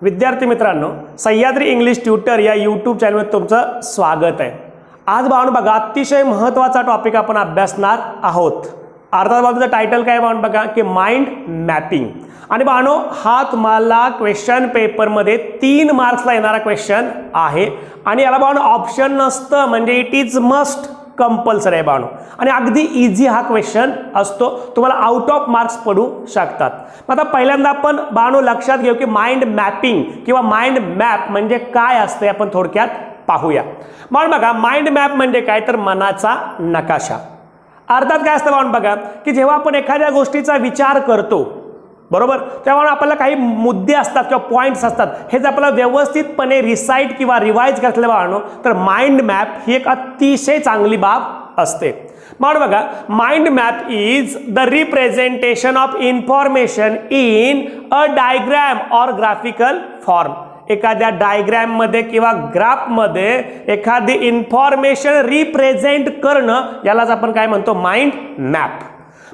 विद्यार्थी मित्रांनो, Sahyadri English tutor या यूट्यूब चॅनलवर तुमचं स्वागत आहे। आज बाळांनो बघा, अतिशय महत्त्वाचा टॉपिक आपण अभ्यासणार आहोत। अर्थात बाळांनो टायटल काय बाळांनो बघा की माइंड मॅपिंग। आणि बाळांनो हा तुम्हाला क्वेश्चन पेपर मध्ये 3 मार्क्सला येणारा क्वेश्चन आहे आणि याला बाळांनो ऑप्शन नसतं, म्हणजे इट इज मस्ट कंपल्सरी आहे बाळांनो। आणि अगदी इझी हा क्वेश्चन असतो, तुम्हाला आउट ऑफ मार्क्स पडू शकतात। आता पहिल्यांदा आपण बाळांनो लक्षात घेऊ की माइंड मॅपिंग किंवा माइंड मॅप म्हणजे काय असते, आपण थोडक्यात पाहूया। बाळांनो बघा, माइंड मॅप म्हणजे काय तर मनाचा नकाशा। अर्थात काय असतं बाळांनो बघा की जेव्हा आपण एखाद्या गोष्टीचा विचार करतो बरोबर, तेव्हा आपल्याला काही मुद्दे असतात किंवा पॉइंट्स असतात, हे जर आपल्याला व्यवस्थितपणे रिसाइट किंवा रिवाइज करतले बाळांनो तर माइंड मॅप ही एक अतिशय चांगली बाब असते। बाळांनो बघा, mind map is the representation of information in a diagram और ग्राफिकल फॉर्म। एखाद्या डायग्राम मध्ये किंवा ग्राफ मध्ये एखादी इन्फॉर्मेशन रिप्रेझेंट करणं यालाच आपण काय म्हणतो, माइंड मॅप।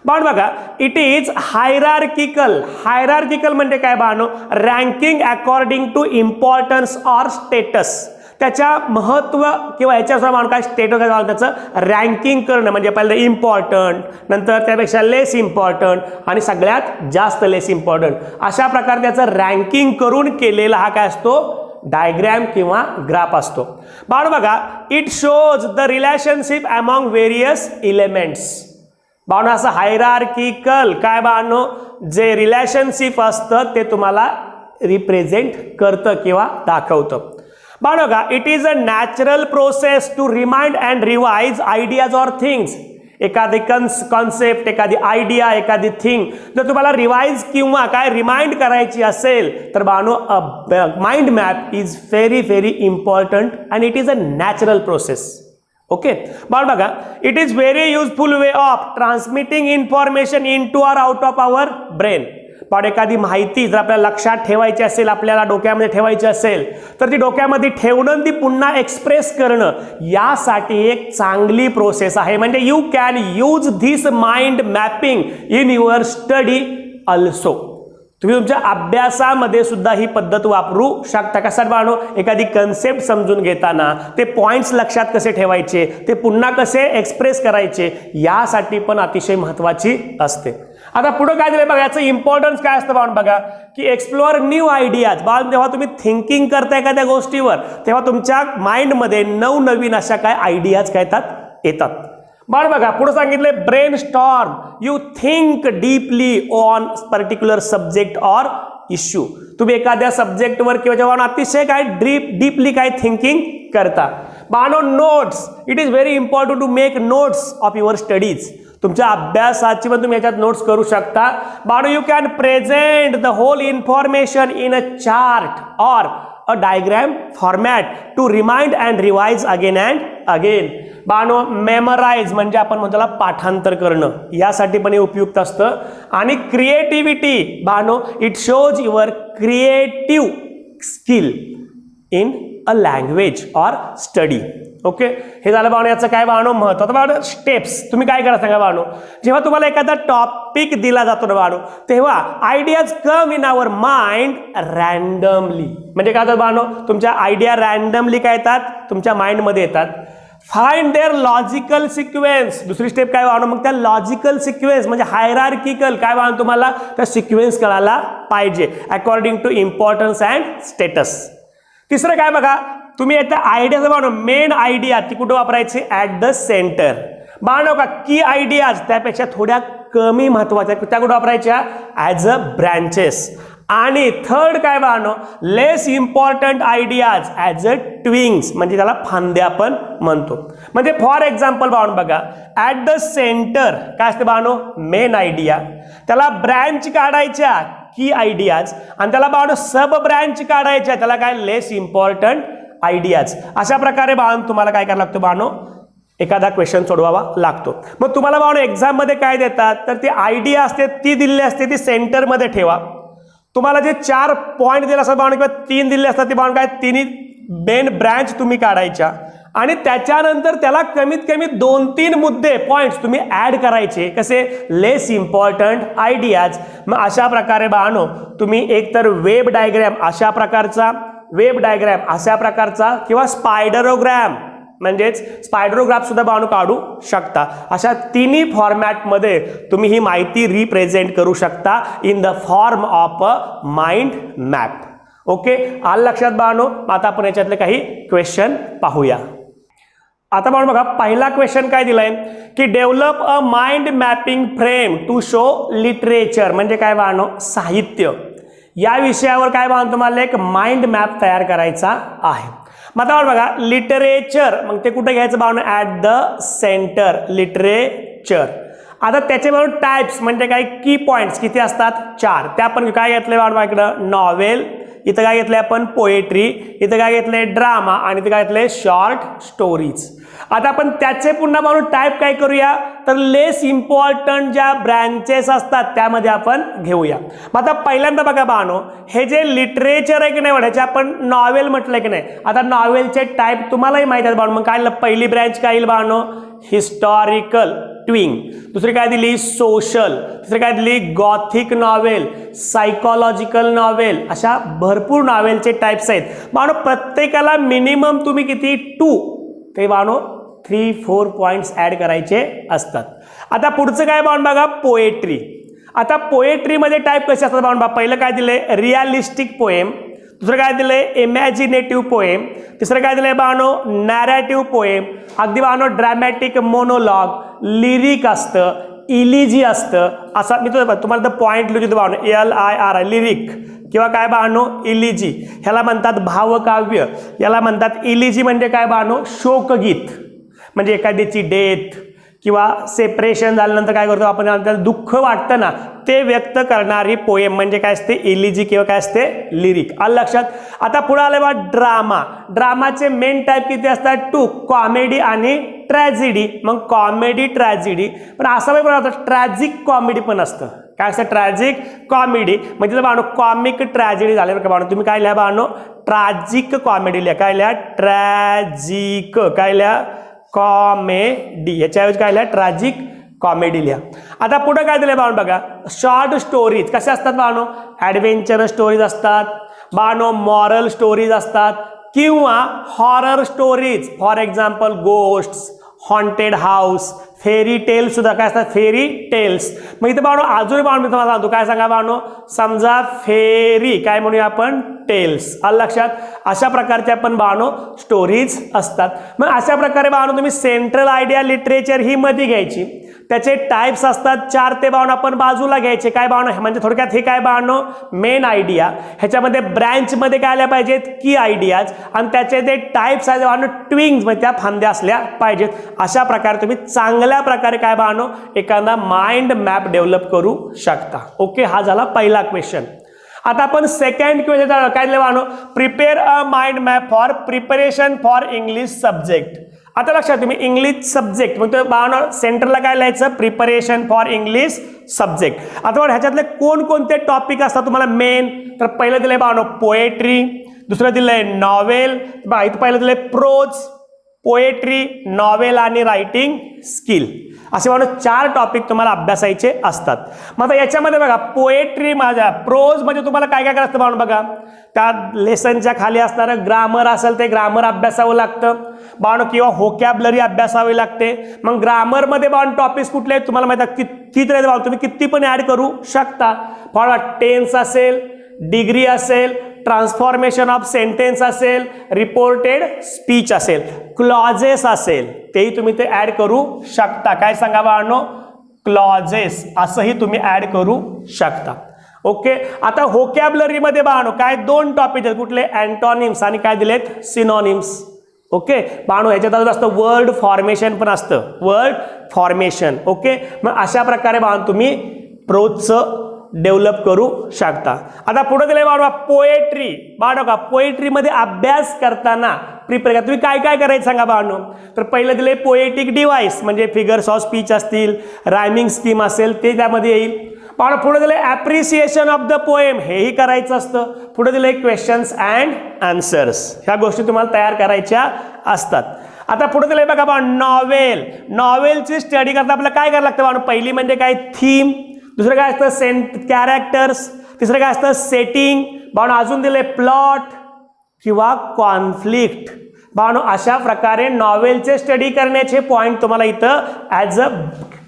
बाळांनो बघा, इट इज हायरार्किकल। हायरार्किकल म्हणजे काय बाळांनो, रँकिंग अकॉर्डिंग टू इम्पॉर्टन्स और स्टेटस। त्याच्या महत्व किंवा याच्यानुसार बाळांनो काय स्टेटस काय बाळांनो त्याचं रँकिंग करणं, म्हणजे पहिल्यांदा इम्पॉर्टंट, नंतर त्यापेक्षा लेस इम्पॉर्टंट आणि सगळ्यात जास्त लेस इम्पॉर्टंट, अशा प्रकारे त्याचं रँकिंग करून केलेला हा काय असतो, डायग्राम किंवा ग्राफ असतो। बाळांनो बघा, it shows the relationship among various elements. बाळांनो असं हायरार्किकल काय बाळांनो जे रिलेशनशिप असतं ते तुम्हाला रिप्रेझेंट करतं किंवा दाखवतं। बाळांनो बघा, it is a natural process to remind and revise ideas or things. एखादी कॉन्सेप्ट, एखादी आयडिया, एखादी थिंग जर तुम्हाला रिवाइज किंवा काय रिमाइंड करायची असेल तर बाळांनो mind map is very important and it is a natural process. Okay बाळांनो बघा, it is very useful way of transmitting information into or out of our brain. पण एखादी माहिती जर आपल्याला लक्षात ठेवायची असेल, आपल्याला डोक्यामध्ये ठेवायची असेल तर ती डोक्यामध्ये ठेवणं, ती पुन्हा एक्सप्रेस करणं, यासाठी एक चांगली प्रोसेस आहे। म्हणजे you can use this mind mapping in your study also. तुम्ही तुमच्या अभ्यासामध्ये सुद्धा ही पद्धत वापरू शकता। कसा बाळांनो, एखादी कन्सेप्ट समजून घेताना ते पॉइंट्स लक्षात कसे ठेवायचे, ते पुन्हा कसे एक्सप्रेस करायचे, यासाठी पण अतिशय महत्त्वाची असते। आता पुढे काय दिले बघा, याचं इम्पॉर्टन्स काय असतं बाळांनो बघा की एक्सप्लोअर न्यू आयडियाज। बाळांनो जेव्हा तुम्ही थिंकिंग करता एखाद्या गोष्टीवर तेव्हा तुमच्या माइंडमध्ये नवनवीन अशा काय आयडियाज काय येतात। बाळांनो बघा पुढे सांगितले brain storm, you think deeply on particular subject और इश्यू। तुम्ही एखाद्या सब्जेक्टवर किंवा जेव्हा अतिशय काय डीपली काय थिंकिंग करता। बाळांनो notes, it is very important to make notes of your studies. तुमच्या अभ्यासाची पण तुम्ही याच्यात नोट्स करू शकता। बाळांनो you can present the whole information in a chart or a diagram format to remind and revise again and again. बाळांनो memorise म्हणजे आपण म्हणतो त्याला पाठांतर करणं, यासाठी पण हे उपयुक्त असतं। आणि क्रिएटिव्हिटी बाळांनो, it shows your creative skill in a language और स्टडी। ओके, हे झालं बाळांनो याचं काय बाळांनो महत्त्व। बाळांनो स्टेप्स तुम्ही काय करा सांगा बाळांनो, जेव्हा तुम्हाला एखादा टॉपिक दिला जातो ना बाळांनो, तेव्हा ideas come in our mind randomly. म्हणजे काय होतं बाळांनो, तुमच्या आयडिया रॅन्डमली काय येतात, तुमच्या माइंडमध्ये येतात। Find their logical sequence. दुसरी स्टेप काय बाळांनो, मग त्या लॉजिकल सिक्वेन्स म्हणजे हायरार्किकल काय बाळांनो, तुम्हाला त्या सिक्वेन्स कळायला पाहिजे according to importance and status. तिसरं काय बघा, तुम्ही आता आयडियाचं बाळांनो मेन आयडिया ती कुठे वापरायची, ॲट द सेंटर। बाळांनो का की आयडियाज त्यापेक्षा थोड्या कमी महत्त्वाच्या त्या कुठे वापरायच्या, ॲज अ ब्रँचेस। आणि थर्ड काय बाळांनो, लेस इम्पॉर्टंट आयडियाज ॲज अ ट्विंग्स, म्हणजे त्याला फांद्या आपण म्हणतो। म्हणजे फॉर एक्झाम्पल बाळांनो बघा, ॲट द सेंटर काय असते बाळांनो, मेन आयडिया, त्याला ब्रँच काढायच्या की आयडियाज, आणि त्याला बाळांनो सब ब्रँच काढायच्या, त्याला काय लेस इम्पॉर्टंट आयडियाज। अशा प्रकारे बाळांनो तुम्हाला काय करायला लागतं बाळांनो, एखादा क्वेश्चन सोडवावा लागतो। मग तुम्हाला बाळांनो एक्झाम मध्ये काय देतात तर ती आयडिया असते ती दिलेली असते, ती सेंटर मध्ये ठेवा। तुम्हाला जे 4 पॉइंट दिले असतात बाळांनो किंवा 3 दिले असतात ते बाळांनो काय तिन्ही मेन ब्रँच तुम्ही काढायच्या आणि त्याच्यानंतर त्याला कमीत कमी 2-3 मुद्दे पॉइंट्स तुम्ही ऍड करायचे. कसे? लेस इम्पॉर्टंट आयडियाज. मग अशा प्रकारे बाळांनो तुम्ही एकतर वेब डायग्रॅम अशा प्रकारचा किंवा स्पायडरोग्राम म्हणजेच स्पायडरोग्राफ सुद्धा बाळांनो काढू शकता. अशा तिन्ही फॉर्मॅटमध्ये तुम्ही ही माहिती रिप्रेझेंट करू शकता in the form of a mind map. Okay, आलं लक्षात बाळांनो? आता आपण याच्यातले काही क्वेश्चन पाहूया. आता बाळांनो बघा, पहिला क्वेश्चन काय दिलाय की develop a mind mapping frame to show literature. म्हणजे काय बाळांनो? साहित्य. या विषयावर काय बाळांनो तुम्हाला एक माइंड मॅप तयार करायचा आहे. मग आता बघा, लिटरेचर मग ते कुठे घ्यायचं बाळांनो? At the centre literature. आता त्याचे बाळांनो टाइप्स म्हणजे काय? की पॉइंट्स किती असतात? 4. त्या आपण काय घेतले बाळांनो इकडं? नॉवेल. इथं काय घेतलंय आपण? पोएट्री. इथं काय घेतलंय? ड्रामा. आणि इथं काय घेतलंय? Short stories. आता आपण त्याचे पुन्हा बाळांनो टाइप काय करूया? तर लेस इम्पॉर्टंट ज्या ब्रँचेस असतात त्यामध्ये आपण घेऊया. मग आता पहिल्यांदा बघा बाळांनो, हे जे लिटरेचर आहे की नाही, ह्याचे आपण नॉवेल म्हटलंय की नाही. आता नॉवेलचे टाइप तुम्हालाही माहिती आहेत बाळांनो. मग काय पहिली ब्रँच काय येईल बाळांनो? हिस्टॉरिकल ट्विंग. दुसरी काय दिली? सोशल. तिसरी काय दिली? Gothic novel, psychological novel. अशा भरपूर नॉवेलचे टाइप्स आहेत बाळांनो. प्रत्येकाला मिनिमम तुम्ही किती? 2 ते बाळांनो 3-4 पॉइंट्स ऍड करायचे असतात. आता पुढचं काय बाळांनो बघा? पोएट्री. आता पोएट्रीमध्ये टाइप कसे असतात बाळांनो? पहिलं काय दिले? Realistic poem. दुसरं काय दिलंय? Imaginative poem. तिसरं काय दिलंय बाळांनो? Narrative poem. अगदी बाळांनो ड्रॅमॅटिक मोनोलॉग, लिरिक असतं, इलिजी असतं. असा मी तुम्हाला पॉइंट लिहितो बाळांनो, LIR लिरिक किंवा काय बाळांनो? इलिजी. ह्याला म्हणतात भावकाव्य. याला म्हणतात इलिजी. म्हणजे काय बाळांनो? शोकगीत. म्हणजे एखाद्याची डेथ किंवा सेपरेशन झाल्यानंतर काय करतो आपण? त्याला दुःख वाटतं ना, ते व्यक्त करणारी पोएम म्हणजे काय असते? इलिजी किंवा काय असते? लिरिक. आलं लक्षात? आता पुढे आले बा ड्रामा. ड्रामाचे मेन टाइप किती असतात? 2. कॉमेडी आणि ट्रॅजिडी. मग कॉमेडी ट्रॅजिडी. पण असं पण ट्रॅजिक कॉमेडी पण असतं. काय असतं? Tragic comedy. म्हणजे बाळांनो कॉमिक ट्रॅजेडी झाले बरं बाळांनो. तुम्ही काय लिहा बाळांनो? ट्रॅजिक कॉमेडी लिहा. काय लिहा? ट्रॅजिक. काय लिहा? कॉमेडी. याच्याऐवजी काय लिहा? ट्रॅजिक कॉमेडी लिहा. आता पुढे काय दिले बाळांनो बघा? Short stories. कशा असतात बाळांनो? ॲडव्हेंचरस स्टोरीज असतात बाळांनो, मॉरल स्टोरीज असतात किंवा horror stories. For example ghosts, haunted house, fairy tales सुद्धा काय असतात? Fairy tales. मग इथे बाळांनो अजून बाळांनो तुम्हाला सांगतो. काय सांगा बाळांनो? समजा फेरी काय म्हणूया आपण? टेल्स. आलं लक्षात? अशा प्रकारचे आपण बाळांनो स्टोरीज असतात. मग अशा प्रकारे बाळांनो तुम्ही सेंट्रल आयडिया लिटरेचर ही मध्ये घ्यायची. त्याचे टाइप्स असतात 4. ते बाळांनो आपण बाजूला घ्यायचे. काय बाळांनो? म्हणजे थोडक्यात हे काय बाळांनो? Main idea. ह्याच्यामध्ये ब्रँचमध्ये काय आल्या पाहिजेत? की आयडियाज. आणि त्याचे ते टाइप्स आहेत बाळांनो ट्विंग्स, म्हणजे त्या फांद्या असल्या पाहिजेत. अशा प्रकारे तुम्ही चांगल्या प्रकारे काय बाळांनो एखादा माइंड मॅप डेव्हलप करू शकता. ओके, हा झाला पहिला क्वेश्चन. आता आपण सेकंड क्वेश्चन काय दिलं बाळांनो? Prepare a mind map for preparation for English subject. आता लक्षात तुम्ही इंग्लिश सब्जेक्ट मग बाळांनो सेंटरला काय लिहायचं? Preparation for English subject. आता ह्याच्यातले कोणकोणते टॉपिक असतात तुम्हाला मेन? तर पहिलं दिलंय बाळांनो पोएट्री. दुसरं दिलंय नॉवेल. इथं पहिलं दिलंय प्रोज, पोएट्री, नॉवेल आणि रायटिंग स्किल. असे बाळांनो 4 टॉपिक तुम्हाला अभ्यासायचे असतात. मग आता याच्यामध्ये बघा पोएट्री माझ्या प्रोज म्हणजे तुम्हाला काय काय करायचं बाळांनो बघा? त्या लेसनच्या खाली असणारं ग्रामर असेल ते ग्रामर अभ्यासावं लागतं बाळांनो किंवा व्होकॅब्युलरी अभ्यासावी लागते. मग ग्रामरमध्ये बाळांनो टॉपिक्स कुठले आहेत तुम्हाला माहिती आहे? किती तरी बाळांनो तुम्ही किती पण ऍड करू शकता. बाळांनो टेन्स असेल, डिग्री असेल, ट्रान्सफॉर्मेशन ऑफ सेंटेन्स असेल, रिपोर्टेड स्पीच असेल, क्लॉजेस असेल, तेही तुम्ही ते ऍड करू शकता. काय सांगा बाळांनो? क्लॉजेस असंही तुम्ही ऍड करू शकता. ओके, आता व्होकॅब्युलरीमध्ये बाळांनो काय 2 टॉपिक आहेत. कुठले? अँटॉनिम्स आणि काय दिलेत? सिनॉनिम्स. ओके बाळांनो ह्याच्यात अजून असतं वर्ड फॉर्मेशन पण असतं. Word formation. ओके, मग अशा प्रकारे बाळांनो तुम्ही प्रोजचं डेव्हलप करू शकता. आता पुढे दिले बाळा पोएट्री. बाळा का पोएट्रीमध्ये अभ्यास करताना प्रिपेअर तुम्ही काय काय करायचं सांगा बाळांनो? तर पहिलं दिले पोएटिक डिव्हाइस म्हणजे फिगर्स ऑफ स्पीच असतील, रायमिंग स्कीम असेल ते त्यामध्ये येईल. बाळा पुढे दिले ॲप्रिसिएशन ऑफ द पोएम हेही करायचं असतं. पुढे दिले क्वेश्चन्स अँड आन्सर्स. ह्या गोष्टी तुम्हाला तयार करायच्या असतात. आता पुढे दिलंय बघा बा नॉवेल. नॉवेलची स्टडी करता आपल्याला काय करायला लागतं बाळांनो? पहिली म्हणजे काय थीम, दुसरं काय असतं कॅरेक्टर्स, तिसरं काय असतं सेटिंग, बाळांनो अजून दिले प्लॉट किंवा कॉन्फ्लिक्ट. बाळांनो अशा प्रकारे नॉवेलचे स्टडी करण्याचे पॉइंट तुम्हाला इथं ॲज अ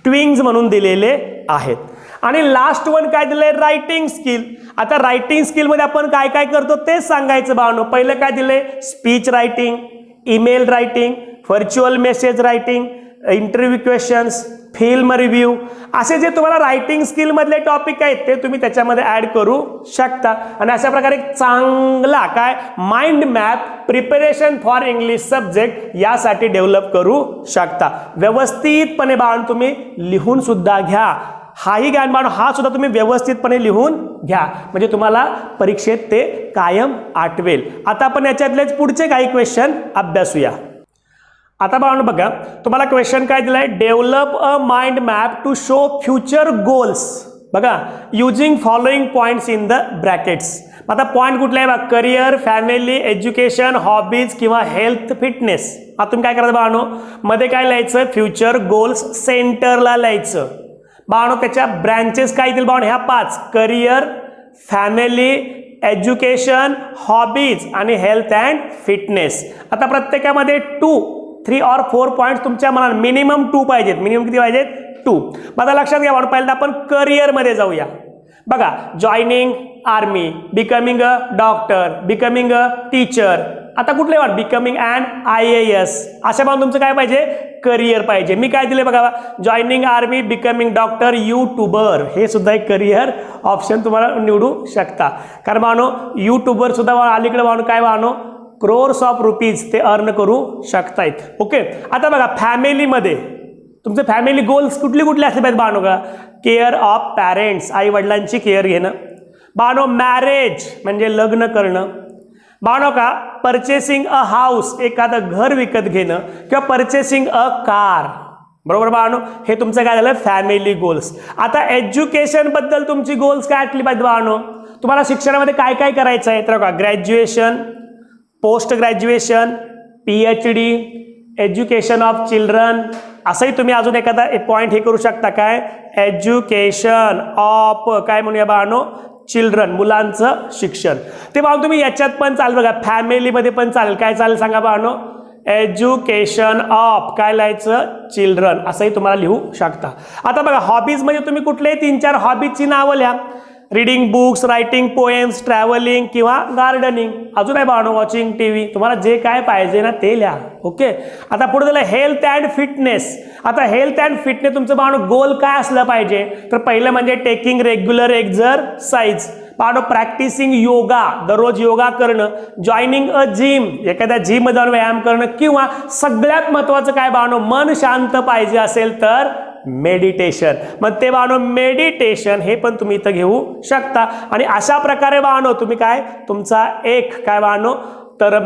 ट्विंग्स म्हणून दिलेले आहेत. आणि लास्ट वन काय दिलंय? Writing skill. आता रायटिंग स्किल मध्ये आपण काय काय करतो तेच सांगायचं बाळांनो. पहिलं काय दिलंय? Speech writing, email writing, virtual message writing, interview questions, film review, असे जे तुम्हाला रायटिंग स्किल मधले टॉपिक आहेत ते तुम्ही त्याच्यामध्ये ऍड करू शकता. आणि अशा प्रकारे एक चांगला काय mind map preparation for English subject यासाठी डेव्हलप करू शकता. व्यवस्थितपणे बाळांनो तुम्ही लिहून सुद्धा घ्या. हाही ज्ञान बाळांनो हा सुद्धा तुम्ही व्यवस्थितपणे लिहून घ्या, म्हणजे तुम्हाला परीक्षेत ते कायम आठवेल. आता आपण याच्यातलेच पुढचे काही क्वेश्चन अभ्यासूया. आता बाळांनो बघा, तुम्हाला क्वेश्चन काय दिलाय? Develop a mind map to show future goals. बघा, using following points in the brackets. आता पॉइंट कुठला आहे बघा? करिअर, फॅमिली, एज्युकेशन, हॉबीज किंवा हेल्थ, फिटनेस. आता तुम्ही काय करायचं बाळांनो? मध्ये काय लिहायचं? फ्युचर गोल्स सेंटरला लिहायचं. बाळांनो त्याच्या ब्रँचेस काय येतील बाळांनो? ह्या 5: करिअर, फॅमिली, एज्युकेशन, हॉबीज आणि हेल्थ अँड फिटनेस. आता प्रत्येकामध्ये 2, 3 or 4 पॉइंट्स तुमच्या मनात मिनिमम 2 पाहिजेत. मिनिमम किती पाहिजेत? 2. आता लक्षात घ्या बाळांनो, पहिल्यांदा आपण करिअर मध्ये जाऊया. बघा, joining army, becoming a doctor, becoming a teacher. आता कुठले वाट? Becoming and IAS. अशा बाळांनो तुमचं काय पाहिजे? करिअर पाहिजे. मी काय दिले बघा? Joining army, becoming doctor, YouTuber. हे सुद्धा एक करिअर ऑप्शन तुम्हाला निवडू शकता. कारण बाळांनो यूट्यूबर सुद्धा अलीकडे बाळांनो काय बाळांनो crores of rupees ते अर्न करू शकतायत. ओके, आता बघा फॅमिलीमध्ये तुमचे फॅमिली गोल्स कुठले कुठले असले पाहिजे बाळांनो? का केअर ऑफ पॅरेंट्स, आई वडिलांची केअर घेणं. बाळांनो मॅरेज म्हणजे लग्न करणं. बाळांनो का परचेसिंग अ हाऊस, एखादं घर विकत घेणं किंवा परचेसिंग अ कार. बरोबर बाळांनो, हे तुमचं काय झालं? Family goals. आता एज्युकेशन बद्दल तुमची गोल्स काय असली पाहिजे बाळांनो? तुम्हाला शिक्षणामध्ये काय काय करायचं आहे? तर बघा, graduation, post graduation, PhD, education of children. असंही तुम्ही अजून एखादा पॉईंट हे करू शकता. काय? एज्युकेशन ऑफ काय म्हणूया बाळांनो? चिल्ड्रन, मुलांचं शिक्षण. ते बाळांनो तुम्ही याच्यात पण चालेल बघा, फॅमिलीमध्ये पण चालेल. काय चालेल सांगा बाळांनो? एज्युकेशन ऑफ काय लिहायचं? चिल्ड्रन, असंही तुम्हाला लिहू शकता. आता बघा हॉबीज म्हणजे तुम्ही कुठले 3-4 हॉबीजची नावं लिहा. Reading books, writing poems, travelling किंवा गार्डनिंग. अजून आहे बाळांनो वॉचिंग TV. तुम्हाला जे काय पाहिजे ना ते लिहा. ओके, आता पुढे दिलं हेल्थ अँड फिटनेस. आता हेल्थ अँड फिटनेस तुमचं बाळांनो गोल काय असलं पाहिजे? तर पहिलं म्हणजे टेकिंग रेग्युलर एक्झरसाइज. बाळांनो प्रॅक्टिसिंग योगा, दररोज योगा करणं. जॉईनिंग अ जिम, एखाद्या जिम मध्ये जाऊन व्यायाम करणं. किंवा सगळ्यात महत्वाचं काय बाळांनो? मन शांत पाहिजे असेल तर मेडिटेशन. मग ते बाळांनो मेडिटेशन हे पण तुम्ही इथं घेऊ शकता. आणि अशा प्रकारे बाळांनो तुम्ही काय तुमचा एक काय बाळांनो तर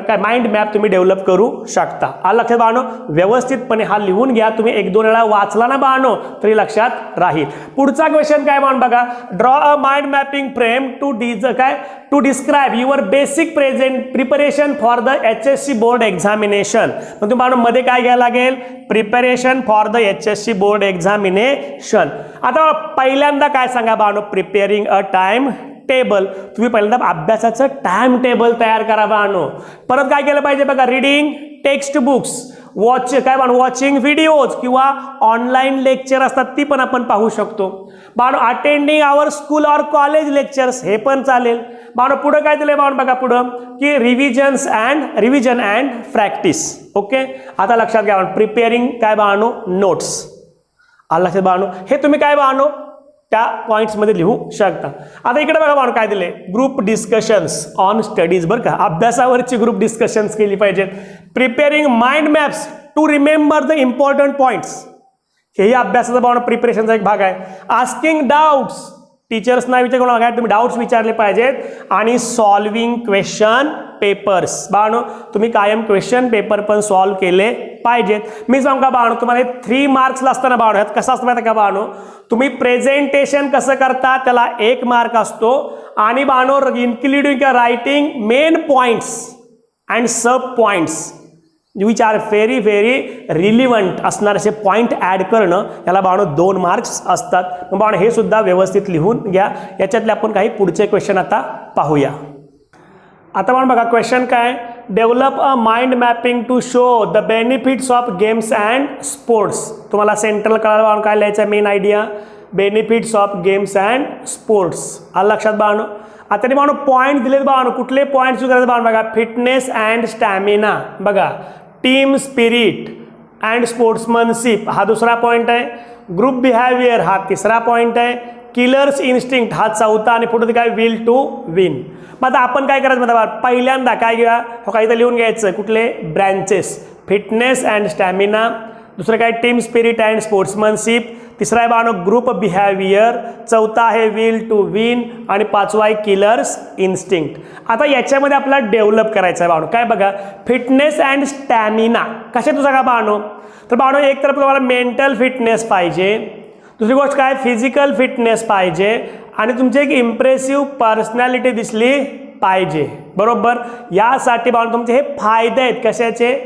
काय माइंड मॅप तुम्ही डेव्हलप करू शकता. लक्षात बाळांनो व्यवस्थितपणे हा लिहून घ्या. तुम्ही 1-2 वेळा वाचला ना बाळांनो तरी लक्षात राहील. पुढचा क्वेश्चन काय बाळांनो बघा, draw a mind mapping frame to describe your basic preparation for the HSC board examination. मग तुम्ही बाळांनो मध्ये काय घ्यायला लागेल? Preparation for the HSC board examination. आता पहिल्यांदा काय सांगा बाळांनो? Preparing a time table. तुम्ही पहिल्यांदा अभ्यासाचं टाइम टेबल तयार करा बाळांनो. परत काय केलं पाहिजे बघा? Reading text books, watching videos किंवा ऑनलाईन लेक्चर असतात ती पण आपण पाहू शकतो. बाळांनो अटेंडिंग आवर स्कूल और कॉलेज लेक्चर्स हे पण चालेल. बाळांनो पुढे काय दिलंय बाळांनो बघा पुढं की रिव्हिजन अँड प्रॅक्टिस. ओके, आता लक्षात घ्या प्रिपेअरिंग काय बाळांनो? नोट्स. लक्षात बाळांनो हे तुम्ही काय बाळांनो त्या पॉइंट्स मध्ये लिहू शकता. आता इकडे बघा बाळांनो काय दिले? Group discussions on studies. बरं का, अभ्यासावरची ग्रुप डिस्कशन्स केली पाहिजेत. Preparing mind maps to remember the important points. हेही अभ्यासाचा बाळांनो प्रिपरेशनचा एक भाग आहे. आस्किंग डाऊट्स, टीचर्सना विचारून तुम्ही डाऊट्स विचारले पाहिजेत. आणि सॉल्विंग क्वेश्चन पेपर्स. बाळांनो तुम्ही कायम क्वेश्चन पेपर पण सॉल्व केले पाहिजेत. मी सांगू का बाळांनो तुम्हाला 3 मार्क्सला असताना बाळांनो ह्यात कसं असतं माहिती का बाळांनो? तुम्ही प्रेझेंटेशन कसं करता त्याला 1 मार्क असतो. आणि बाळांनो including writing main points and sub points which are very very relevant असणारे असे पॉईंट ॲड करणं, याला बाळांनो 2 मार्क्स असतात. मग बाळांनो हे सुद्धा व्यवस्थित लिहून घ्या. याच्यातले आपण काही पुढचे क्वेश्चन आता पाहूया. आता बाळांनो बघा क्वेश्चन काय, develop a mind mapping to show the benefits of games and sports. तुम्हाला सेंट्रल कळालं बाळांनो काय लिहायचं आहे, main idea benefits of games and sports. आलं लक्षात बाळांनो. आता ते बाळांनो पॉईंट दिलेत बाळांनो, कुठले पॉईंट्स करायचे बाळांनो बघा, फिटनेस अँड स्टॅमिना, बघा टीम स्पिरिट अँड स्पोर्ट्समनशिप हा दुसरा पॉईंट आहे, ग्रुप बिहेवियर हा तिसरा पॉईंट आहे, किलर्स इन्स्टिंक्ट हा चौथा, आणि पुढे काय विल टू विन. मग आता आपण काय करायचं बघा, पहिल्यांदा काय घ्या, हो काही तर लिहून घ्यायचं, कुठले ब्रँचेस, फिटनेस अँड स्टॅमिना, दुसरं काय टीम स्पिरिट अँड स्पोर्ट्समनशिप, तिसरा आहे बाळांनो ग्रुप बिहेवियर, चौथा आहे विल टू विन, आणि पाचवा आहे किलर्स इन्स्टिंक्ट. आता याच्यामध्ये आपल्याला डेव्हलप करायचं आहे बाळांनो, काय बघा फिटनेस अँड स्टॅमिना कशा तुझा का बाळांनो, तर बाळांनो एक तर तुम्हाला मेंटल फिटनेस पाहिजे, दुसरी गोष्ट काय फिजिकल फिटनेस पाहिजे, आणि तुमची एक इम्प्रेसिव्ह पर्सनॅलिटी दिसली पाहिजे, बरोबर. यासाठी बाळांनो तुमचे हे फायदे आहेत कशाचे,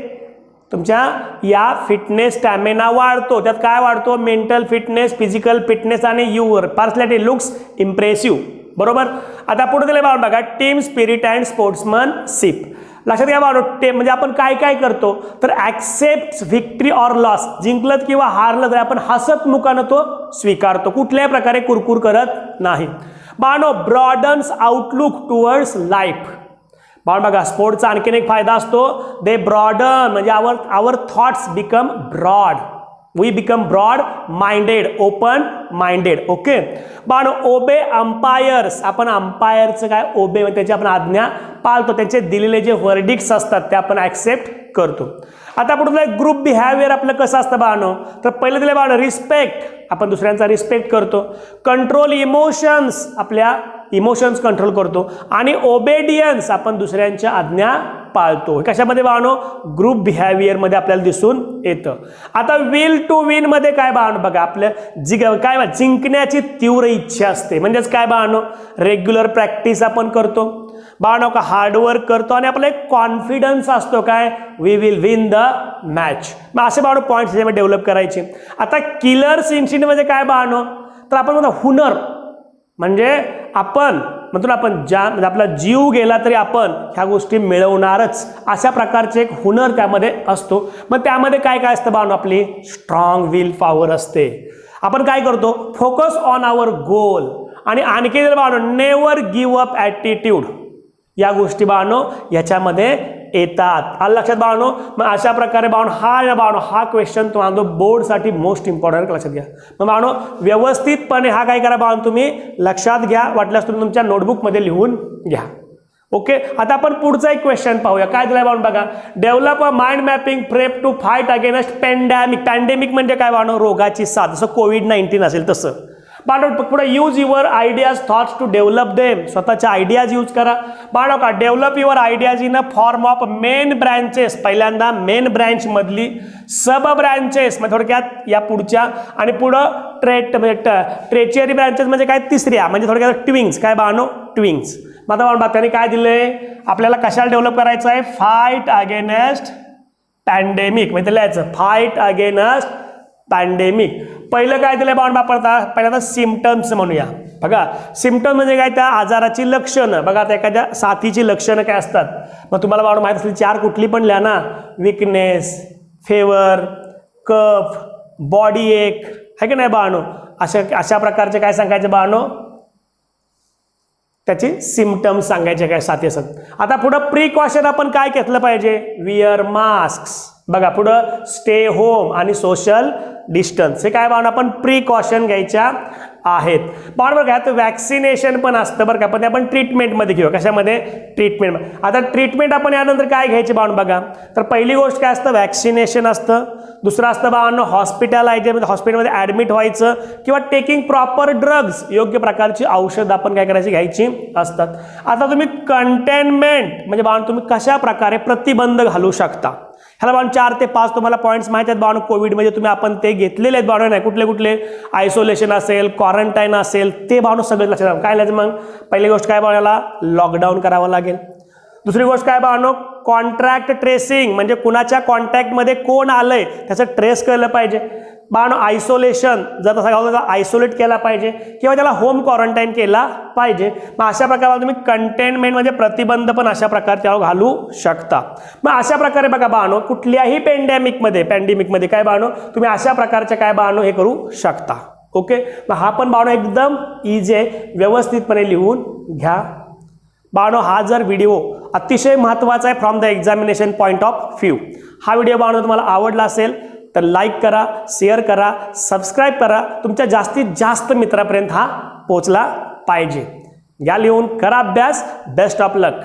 तुमच्या या फिटनेस स्टॅमिना वाढतो, त्यात काय वाढतो मेंटल फिटनेस, फिजिकल फिटनेस, आणि युअर पर्सनॅलिटी लुक्स इम्प्रेसिव्ह, बरोबर. आता पुढे दिले बाळांनो बघा टीम स्पिरिट अँड स्पोर्ट्समनशिप. लक्षात घ्या बाळांनो म्हणजे आपण काय काय करतो, तर ॲक्सेप्ट व्हिक्ट्री ऑर लॉस, जिंकलं किंवा हारलं तरी आपण हसत मुखानं तो स्वीकारतो, कुठल्याही प्रकारे कुरकुर करत नाही. बाळांनो ब्रॉडन्स आउटलुक टुवर्ड्स लाईफ. बाळांनो बघा स्पोर्ट्सचा आणखीन एक फायदा असतो, दे ब्रॉडन म्हणजे our thoughts become broad, we become broad minded, open minded. Okay बाळांनो ओबे अंपायर्स, आपण अंपायरचं काय ओबे म्हणजे त्याची आपण आज्ञा पाळतो, त्यांचे दिलेले जे वर्डिक्ट्स असतात ते आपण ॲक्सेप्ट करतो. आता पुढे ग्रुप बिहेवियर आपलं कसं असतं बाळांनो, तर पहिलं दिलं बाळांनो रिस्पेक्ट, आपण दुसऱ्यांचा रिस्पेक्ट करतो, कंट्रोल इमोशन्स, आपल्या इमोशन्स कंट्रोल करतो, आणि ओबेडियन्स आपण दुसऱ्यांच्या आज्ञा पाळतो. कशामध्ये बाळांनो ग्रुप बिहेवियरमध्ये आपल्याला दिसून येतं. आता विल टू विन मध्ये काय बाळांनो बघा आपलं काय जिंकण्याची तीव्र इच्छा असते, म्हणजेच काय बाळांनो रेग्युलर प्रॅक्टिस आपण करतो बाळांनो, का हार्डवर्क करतो, आणि आपला एक कॉन्फिडन्स असतो काय we will win the match. मग असे बाळांनो पॉईंट्स त्याच्यामध्ये डेव्हलप करायचे. आता किलर्स इन्स्टिंक्ट म्हणजे काय बाळांनो, तर आपण म्हणतो हुनर, म्हणजे आपण म्हणतो ना आपण म्हणजे आपला जीव गेला तरी आपण ह्या गोष्टी मिळवणारच, अशा प्रकारचे एक हुनर त्यामध्ये असतो. मग त्यामध्ये काय काय असतं बाळांनो, आपली स्ट्रॉंग विल पॉवर असते, आपण काय करतो फोकस ऑन आवर गोल, आणि आणखी बाळांनो नेवर गिव्ह अप ॲटिट्यूड, या गोष्टी बाळांनो याच्यामध्ये येतात. आलं लक्षात बाळांनो. मग अशा प्रकारे बाळांनो हा क्वेश्चन तुम्हाला बोर्डसाठी मोस्ट इम्पॉर्टंट लक्षात घ्या. मग बाळांनो व्यवस्थितपणे हा काय करा बाळांनो तुम्ही लक्षात घ्या, वाटल्यास तुम्ही तुमच्या नोटबुकमध्ये लिहून घ्या. ओके आता आपण पुढचा एक क्वेश्चन पाहूया. काय दिलाय बाळांनो बघा, develop a mind mapping prep to fight against pandemic. Pandemic म्हणजे काय बाळांनो रोगाची साथ, जसं कोविड-19 असेल तसं. बाळांनो पुढे use your ideas thoughts to develop them, स्वतःच्या आयडियाज यूज करा. बाळांनो का develop your ideas in a form of main branches, पहिल्यांदा मेन ब्रँच मधली, सब ब्रँचेस म्हणजे थोडक्यात या पुढच्या, आणि पुढं ट्रेचियरी ब्रँचेस म्हणजे काय तिसऱ्या, म्हणजे थोडक्यात ट्विंग्स. काय बाळांनो ट्विंग्स. मग आता बाळांनो त्यांनी काय दिलंय आपल्याला, कशाला डेव्हलप करायचं आहे, फाईट अगेन्स्ट पॅन्डेमिक, म्हणजे लिहायचं फाईट अगेन्स्ट पॅन्डेमिक. पहिलं काय दिलं बाळांनो पहिल्यांदा सिम्पटम्स म्हणूया. बघा सिम्पटम म्हणजे काय, त्या आजाराची लक्षणं. बघा आता एखाद्या साथीची लक्षणं काय असतात, मग तुम्हाला बाळांनो माहित असली 4 कुठली पण लिहा ना, विकनेस, फेवर, कफ, बॉडी एक, है की नाही बाळांनो, अशा प्रकारचे काय सांगायचे बाळांनो, त्याची सिम्पटम्स सांगायचे काय साथी असतात. आता पुढं प्रिकॉशन आपण काय घेतलं पाहिजे, विअर मास्क. बघा पुढं स्टे होम आणि सोशल डिस्टन्स, हे काय बाळांनो आपण प्रिकॉशन घ्यायच्या आहेत. बाळांनो बघा तर वॅक्सिनेशन पण असतं बरं का, पण ते आपण ट्रीटमेंटमध्ये घेऊ. कशामध्ये, ट्रीटमेंट. आता ट्रीटमेंट आपण यानंतर काय घ्यायचे बाळांनो बघा, तर पहिली गोष्ट काय असतं वॅक्सिनेशन असतं, दुसरं असतं बाळांनो हॉस्पिटलायझेशन, हॉस्पिटलमध्ये ॲडमिट व्हायचं, किंवा टेकिंग प्रॉपर ड्रग्ज, योग्य प्रकारची औषध आपण काय करायची घ्यायची असतात. आता तुम्ही कंटेनमेंट म्हणजे बाळांनो तुम्ही कशा प्रकारे प्रतिबंध घालू शकता, ह्याला बाळांनो 4 ते 5 तुम्हाला पॉईंट्स माहिती आहेत बाळांनो. कोविडमध्ये तुम्ही आपण ते घेतलेले आहेत बाळांनो, नाही कुठले कुठले, आयसोलेशन असेल, क्वारंटाईन असेल, ते बाळांनो सगळं लक्षात. काय लिहायचं मग, पहिली गोष्ट काय बाळाला लॉकडाऊन करावं लागेल, दुसरी गोष्ट काय बाळांनो, कॉन्ट्रॅक्ट ट्रेसिंग म्हणजे कुणाच्या कॉन्टॅक्टमध्ये कोण आलंय त्याचं ट्रेस केलं पाहिजे. बाळांनो आयसोलेशन, जर तसा घालतो तर आयसोलेट केला पाहिजे किंवा त्याला होम क्वारंटाईन केला पाहिजे. मग अशा प्रकारे तुम्ही कंटेनमेंट म्हणजे प्रतिबंध पण अशा प्रकारे त्यावर घालू शकता. मग अशा प्रकारे बघा बाळांनो, कुठल्याही पॅन्डेमिकमध्ये काय बाळांनो तुम्ही अशा प्रकारचे काय बाळांनो हे करू शकता. ओके, मग हा पण बाळांनो एकदम इझी आहे, व्यवस्थितपणे लिहून घ्या. बाळांनो हा जर व्हिडिओ अतिशय महत्त्वाचा आहे from the examination point of view. हा व्हिडिओ बाळांनो तुम्हाला आवडला असेल तर लाईक करा, शेअर करा, सबस्क्राईब करा. तुमच्या जास्तीत जास्त मित्रापर्यंत हा पोचला पाहिजे. या लिहून करा अभ्यास. Best of luck.